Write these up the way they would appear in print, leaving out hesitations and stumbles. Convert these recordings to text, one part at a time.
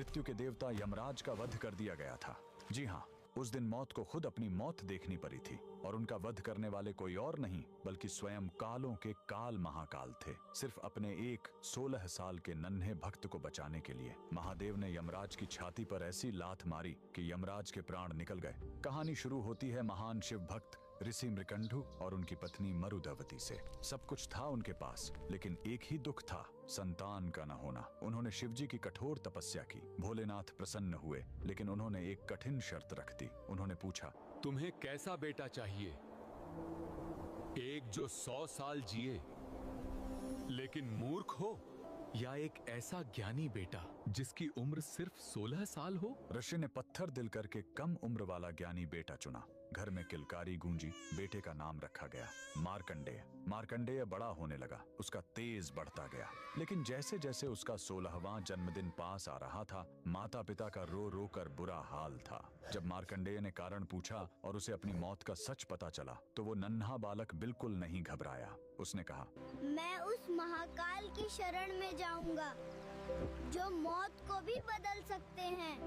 मृत्यु के देवता यमराज का वध कर दिया गया था। जी हाँ, उस दिन मौत को खुद अपनी मौत देखनी पड़ी थी और उनका वध करने वाले कोई और नहीं बल्कि स्वयं कालों के काल महाकाल थे। सिर्फ अपने एक 16 साल के नन्हे भक्त को बचाने के लिए महादेव ने यमराज की छाती पर ऐसी लात मारी कि यमराज के प्राण निकल गए। कहानी शुरू होती है महान शिव भक्त ऋषि मृकंडु और उनकी पत्नी मरुदवती से। सब कुछ था उनके पास, लेकिन एक ही दुख था, संतान का न होना। उन्होंने शिवजी की कठोर तपस्या की। भोलेनाथ प्रसन्न हुए, लेकिन उन्होंने एक कठिन शर्त रख दी। उन्होंने पूछा, तुम्हें कैसा बेटा चाहिए? एक जो 100 साल जिए लेकिन मूर्ख हो, या एक ऐसा ज्ञानी बेटा जिसकी उम्र सिर्फ 16 साल हो? ऋषि ने पत्थर दिल करके कम उम्र वाला ज्ञानी बेटा चुना। घर में किलकारी गूंजी। बेटे का नाम रखा गया मार्कंडेय। मार्कंडेय बड़ा होने लगा, उसका तेज बढ़ता गया। लेकिन जैसे जैसे उसका 16वां जन्मदिन पास आ रहा था, माता पिता का रो रो कर बुरा हाल था। जब मार्कंडेय ने कारण पूछा और उसे अपनी मौत का सच पता चला, तो वो नन्हा बालक बिल्कुल नहीं घबराया। उसने कहा, मैं उस महाकाल की शरण में जाऊंगा जो मौत को भी बदल सकते हैं।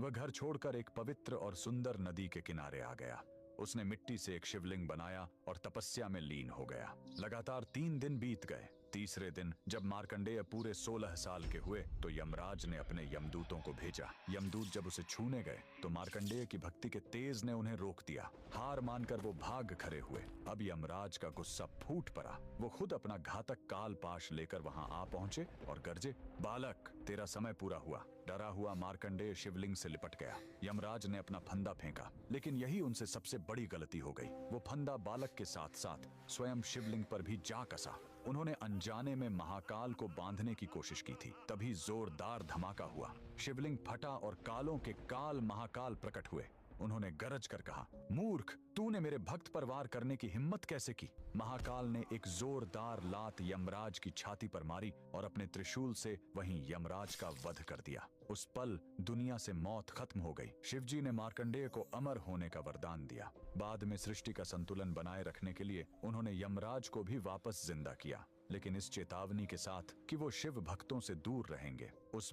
वह घर छोड़कर एक पवित्र और सुंदर नदी के किनारे आ गया। उसने मिट्टी से एक शिवलिंग बनाया और तपस्या में लीन हो गया। लगातार 3 दिन बीत गए। तीसरे दिन जब मार्कंडेय पूरे 16 साल के हुए तो यमराज ने अपने यमदूतों को भेजा। यमदूत जब उसे छूने गए तो मार्कंडेय की भक्ति के तेज ने उन्हें रोक दिया। हार मानकर वो भाग खड़े हुए। अब यमराज का गुस्सा फूट पड़ा। वो खुद अपना घातक काल पाश लेकर वहां आ पहुंचे और गरजे, बालक, तेरा समय पूरा हुआ। डरा हुआ मार्कंडेय शिवलिंग से लिपट गया। यमराज ने अपना फंदा फेंका, लेकिन यही उनसे सबसे बड़ी गलती हो गई। वो फंदा बालक के साथ साथ स्वयं शिवलिंग पर भी जा कसा। उन्होंने अनजाने में महाकाल को बांधने की कोशिश की थी। तभी जोरदार धमाका हुआ। शिवलिंग फटा और कालों के काल महाकाल प्रकट हुए। उन्होंने गरज कर कहा, मूर्ख, तूने मेरे भक्त पर वार करने की हिम्मत कैसे की? महाकाल ने एक जोरदार लात यमराज की छाती पर मारी और अपने त्रिशूल से वहीं यमराज का वध कर दिया। उस पल दुनिया से मौत खत्म हो गई। शिवजी ने मार्कंडेय को अमर होने का वरदान दिया। बाद में सृष्टि का संतुलन बनाए रखने के लिए उन्होंने यमराज को भी वापस जिंदा किया, लेकिन इस चेतावनी के साथ कि वो शिव भक्तों से दूर रहेंगे। उस